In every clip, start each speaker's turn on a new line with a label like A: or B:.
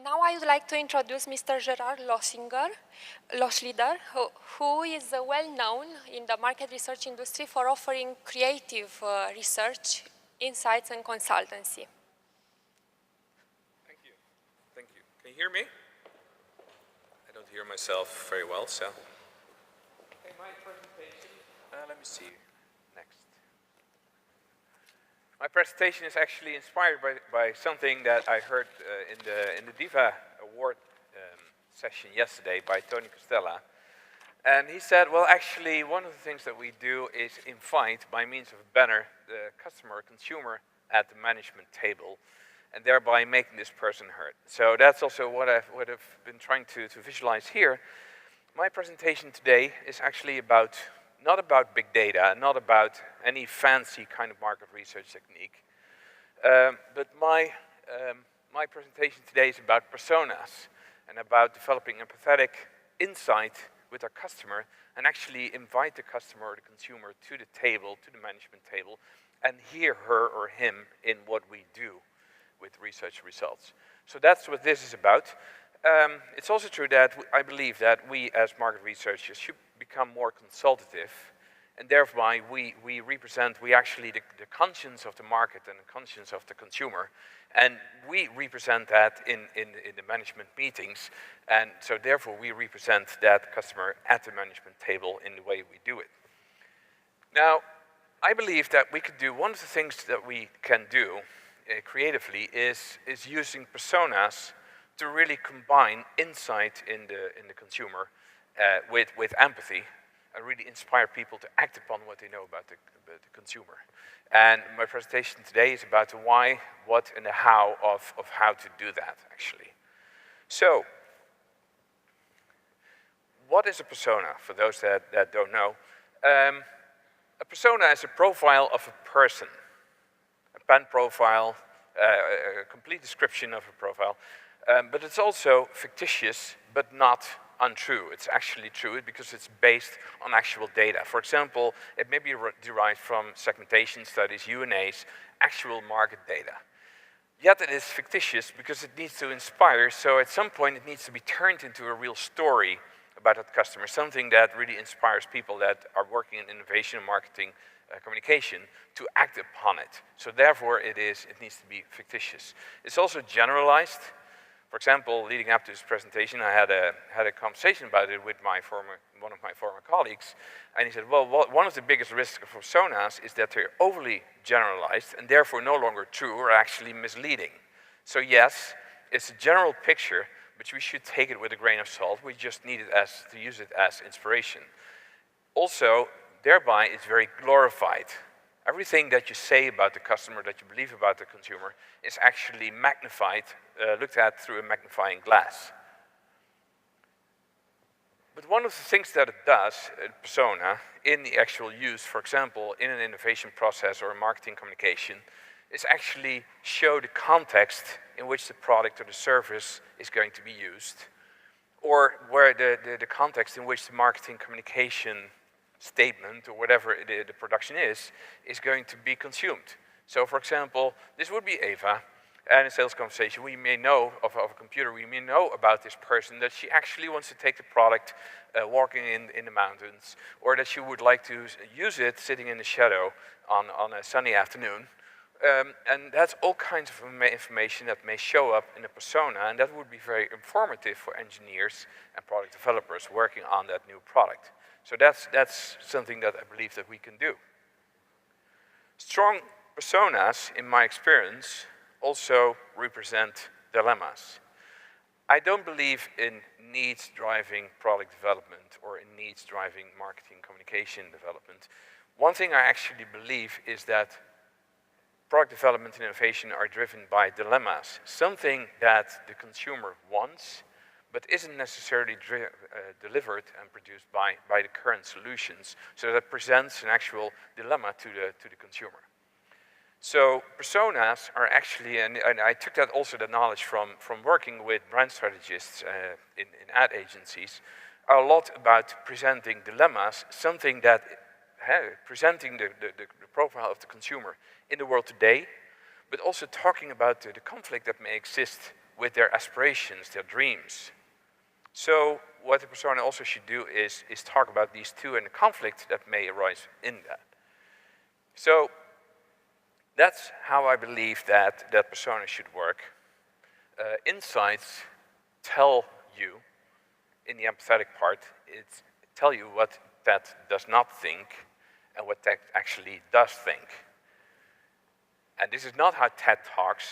A: Now I would like to introduce Mr. Gerard Loosschilder, who is well known in the market research industry for offering creative research, insights, and consultancy.
B: Thank you. Thank you. Can you hear me? I don't hear myself very well, so. Okay, my presentation. Let me see. Next. My presentation is actually inspired by something that I heard in the DIVA award session yesterday by Tony Costella. And he said, well, actually, one of the things that we do is invite, by means of a banner, the customer or consumer at the management table, and thereby making this person heard. So that's also what I've been trying to visualize here. My presentation today is actually not about big data, not about any fancy kind of market research technique, but my presentation today is about personas and about developing empathetic insight with our customer and actually invite the customer or the consumer to the table, to the management table, and hear her or him in what we do with research results. So that's what this is about. It's also true that I believe that we as market researchers should become more consultative, and thereby we actually the conscience of the market and the conscience of the consumer, and we represent that in the management meetings, and so therefore we represent that customer at the management table in the way we do it. Now, I believe that we could do, one of the things that we can do creatively is using personas to really combine insight in the consumer with empathy and really inspire people to act upon what they know about the consumer. And my presentation today is about the why, what, and the how of how to do that, actually. So, what is a persona, for those that don't know? A persona is a profile of a person, a pen profile, a complete description of a profile, but it's also fictitious, but not untrue. It's actually true because it's based on actual data. For example, it may be derived from segmentation studies, UNAs, actual market data. Yet it is fictitious because it needs to inspire, so at some point it needs to be turned into a real story about that customer, something that really inspires people that are working in innovation and marketing communication to act upon it. So therefore it needs to be fictitious. It's also generalized. For example, leading up to this presentation, I had a conversation about it with one of my former colleagues, and he said, well, one of the biggest risks of personas is that they're overly generalized and therefore no longer true or actually misleading. So yes, it's a general picture, but we should take it with a grain of salt. We just need it to use it as inspiration. Also, thereby it's very glorified. Everything that you say about the customer, that you believe about the consumer, is actually magnified, looked at through a magnifying glass. But one of the things that it does, persona, in the actual use, for example, in an innovation process or a marketing communication, is actually show the context in which the product or the service is going to be used, or where the context in which the marketing communication statement, or whatever the production is going to be consumed. So for example, this would be Eva, and in sales conversation, we may know of a computer, we may know about this person that she actually wants to take the product walking in the mountains, or that she would like to use it sitting in the shadow on a sunny afternoon. And that's all kinds of information that may show up in a persona, and that would be very informative for engineers and product developers working on that new product. So that's something that I believe that we can do. Strong personas, in my experience, also represent dilemmas. I don't believe in needs driving product development or in needs driving marketing communication development. One thing I actually believe is that product development and innovation are driven by dilemmas, something that the consumer wants, but isn't necessarily delivered and produced by the current solutions. So that presents an actual dilemma to the consumer. So personas are actually, and I took that also the knowledge from working with brand strategists in ad agencies, are a lot about presenting dilemmas, something that, presenting the profile of the consumer in the world today, but also talking about the conflict that may exist with their aspirations, their dreams. So what the persona also should do is talk about these two and the conflict that may arise in that. So that's how I believe that persona should work. Insights tell you, in the empathetic part, tell you what that does not think and what that actually does think. And this is not how TED talks.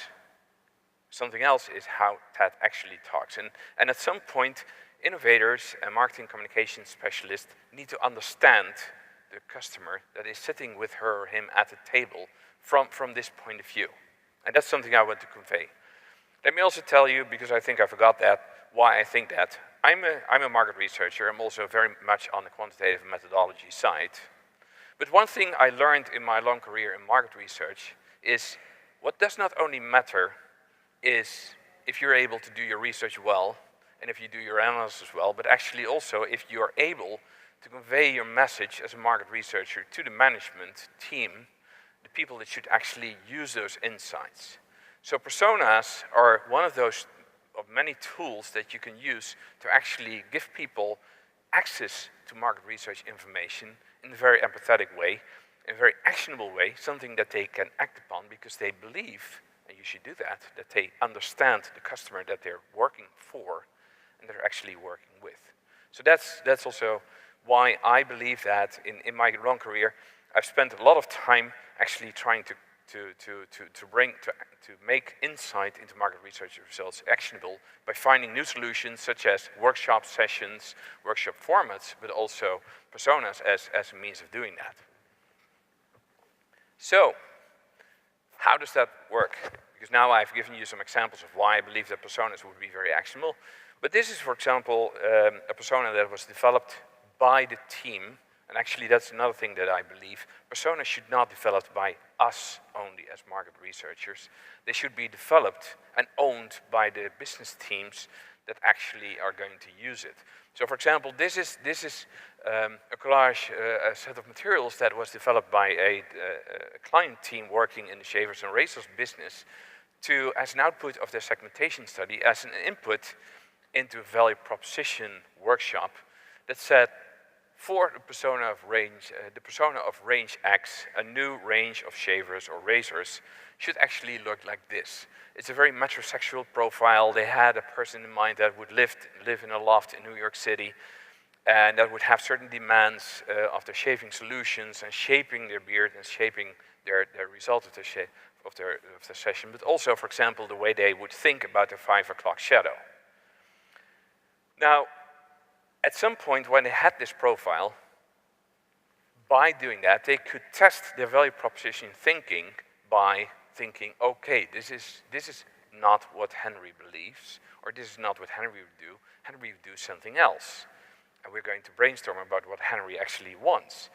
B: Something else is how TED actually talks. And at some point, innovators and marketing communication specialists need to understand the customer that is sitting with her or him at the table from this point of view. And that's something I want to convey. Let me also tell you, because I think I forgot that, why I think that. I'm a market researcher. I'm also very much on the quantitative methodology side. But one thing I learned in my long career in market research is what does not only matter is if you're able to do your research well and if you do your analysis well, but actually also if you are able to convey your message as a market researcher to the management team, the people that should actually use those insights. So personas are one of those of many tools that you can use to actually give people access to market research information in a very empathetic way, in a very actionable way, something that they can act upon because they believe, and you should do that they understand the customer that they're working for and they're actually working with. So that's also why I believe that in my long career, I've spent a lot of time actually trying to make insight into market research results actionable by finding new solutions such as workshop sessions, workshop formats, but also personas as a means of doing that. So, how does that work? Because now I've given you some examples of why I believe that personas would be very actionable. But this is, for example, a persona that was developed by the team. And actually, that's another thing that I believe. Personas should not be developed by us only as market researchers. They should be developed and owned by the business teams that actually are going to use it. So, for example, this is a collage, a set of materials that was developed by a client team working in the shavers and razors business as an output of their segmentation study, as an input into a value proposition workshop that said, for the persona of range X, a new range of shavers or razors should actually look like this. It's a very metrosexual profile. They had a person in mind that would live in a loft in New York City and that would have certain demands of their shaving solutions and shaping their beard and shaping their result of the session, but also, for example, the way they would think about their 5 o'clock shadow. Now, at some point when they had this profile, by doing that, they could test their value proposition thinking by thinking, okay, this is not what Henry believes, or this is not what Henry would do. Henry would do something else. And we're going to brainstorm about what Henry actually wants.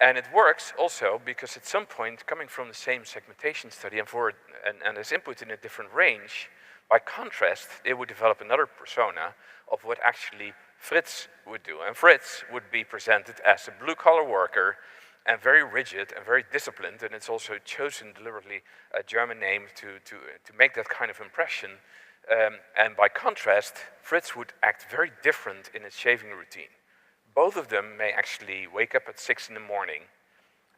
B: And it works also because at some point, coming from the same segmentation study and as input in a different range, by contrast, they would develop another persona of what actually Fritz would do. And Fritz would be presented as a blue-collar worker and very rigid and very disciplined, and it's also chosen deliberately a German name to make that kind of impression. And by contrast, Fritz would act very different in its shaving routine. Both of them may actually wake up at 6 in the morning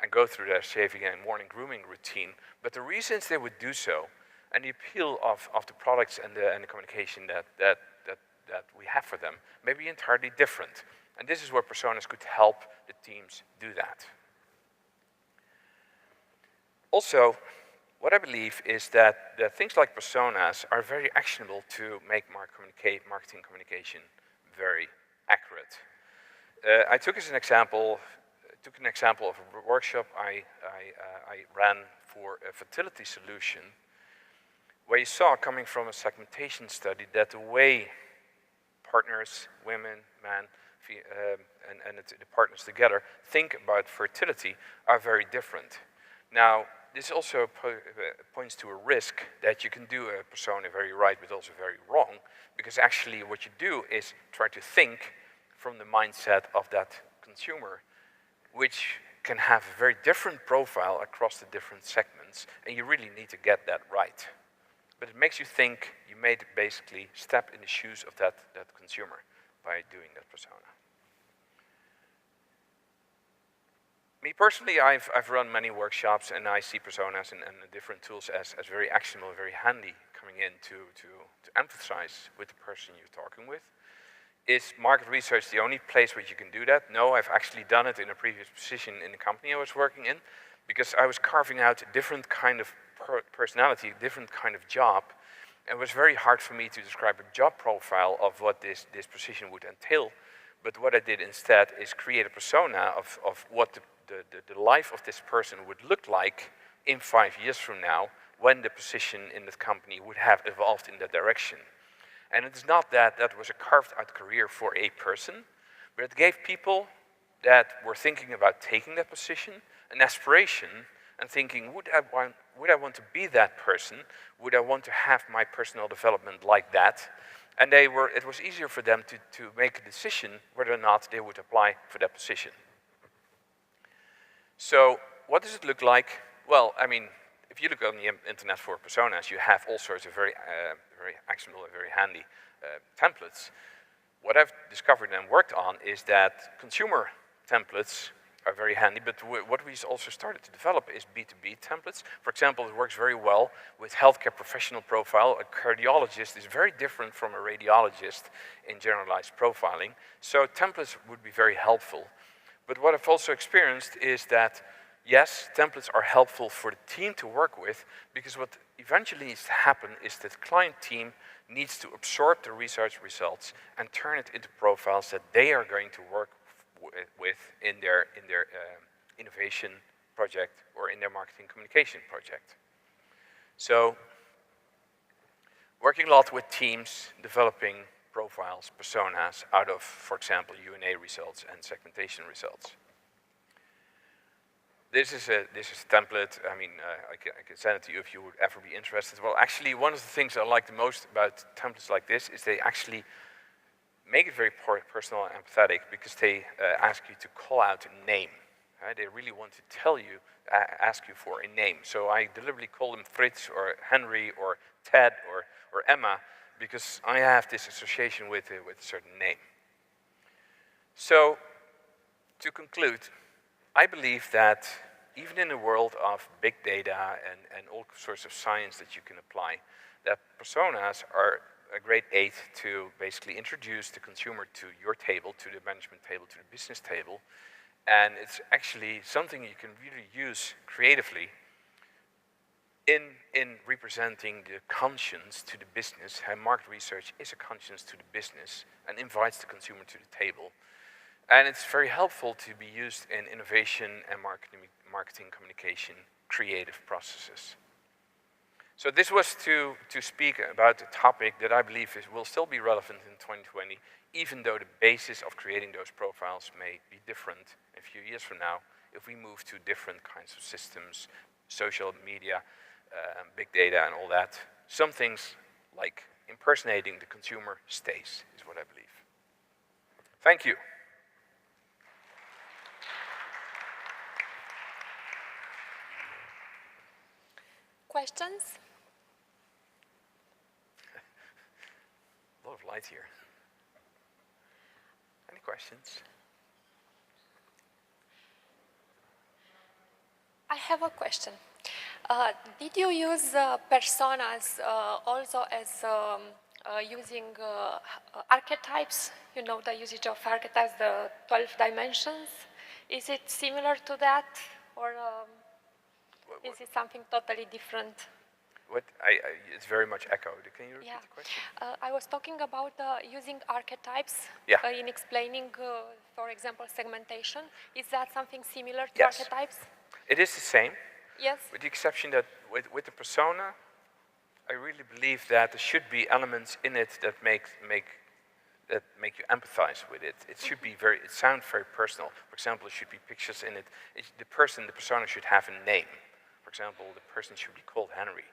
B: and go through their shaving and morning grooming routine, but the reasons they would do so and the appeal of the products and the communication that we have for them may be entirely different. And this is where personas could help the teams do that. Also, what I believe is that things like personas are very actionable to make marketing communication very accurate. I took an example of a workshop I ran for a fertility solution, where you saw, coming from a segmentation study, that the way partners, women, men, and the partners together think about fertility are very different. Now, this also points to a risk that you can do a persona very right, but also very wrong, because actually what you do is try to think from the mindset of that consumer, which can have a very different profile across the different segments, and you really need to get that right. But it makes you think. You made basically step in the shoes of that consumer by doing that persona. Me personally, I've run many workshops, and I see personas and different tools as very actionable, very handy coming in to emphasize with the person you're talking with. Is market research the only place where you can do that? No, I've actually done it in a previous position in the company I was working in, because I was carving out a different kind of personality, different kind of job. It was very hard for me to describe a job profile of what this position would entail. But what I did instead is create a persona of what the life of this person would look like in 5 years from now, when the position in the company would have evolved in that direction. And it's not that that was a carved out career for a person, but it gave people that were thinking about taking that position an aspiration and thinking, would I want to be that person? Would I want to have my personal development like that? And it was easier for them to make a decision whether or not they would apply for that position. So what does it look like? Well, I mean, if you look on the internet for personas, you have all sorts of very actionable and very handy templates. What I've discovered and worked on is that consumer templates are very handy, but what we also started to develop is B2B templates. For example, it works very well with healthcare professional profile. A cardiologist is very different from a radiologist in generalized profiling, so templates would be very helpful. But what I've also experienced is that, yes, templates are helpful for the team to work with, because what eventually needs to happen is that the client team needs to absorb the research results and turn it into profiles that they are going to work with in their innovation project or in their marketing communication project. So, working a lot with teams, developing profiles, personas out of, for example, UNA results and segmentation results. This is a template. I mean, I can send it to you if you would ever be interested. Well, actually, one of the things I like the most about templates like this is they actually make it very personal and empathetic, because they ask you to call out a name. Right? They really want to tell you, ask you for a name. So I deliberately call them Fritz or Henry or Ted or Emma, because I have this association with a certain name. So, to conclude, I believe that even in a world of big data and all sorts of science that you can apply, that personas are a great aid to basically introduce the consumer to your table, to the management table, to the business table. And it's actually something you can really use creatively in representing the conscience to the business. How market research is a conscience to the business and invites the consumer to the table. And it's very helpful to be used in innovation and marketing communication creative processes. So this was to speak about a topic that I believe will still be relevant in 2020, even though the basis of creating those profiles may be different a few years from now if we move to different kinds of systems, social media, big data and all that. Some things like impersonating the consumer stays, is what I believe. Thank you.
A: Questions?
B: A lot of light here. Any questions?
A: I have a question. Did you use personas also as using archetypes? You know, the usage of archetypes, the 12 dimensions. Is it similar to that, or is it something totally different?
B: It's very much echoed. Can you repeat the question?
A: I was talking about using archetypes in explaining, for example, segmentation. Is that something similar to archetypes?
B: It is the same.
A: Yes.
B: With the exception that with the persona, I really believe that there should be elements in it that make you empathize with it. It should be it sounds very personal. For example, there should be pictures in it. The persona should have a name. For example, the person should be called Henry.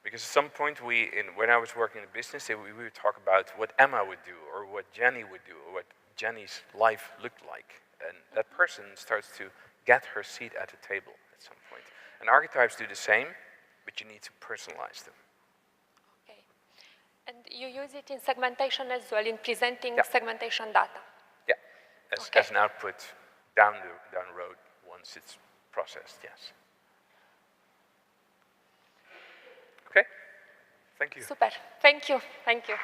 B: Because at some point when I was working in the business, we would talk about what Emma would do, or what Jenny would do, or what Jenny's life looked like. And that person starts to get her seat at the table at some point. And archetypes do the same, but you need to personalize them.
A: you use it in segmentation as well, in presenting segmentation data?
B: Yeah, as an output down the road once it's processed, yes. Okay, thank you.
A: Super, thank you, thank you.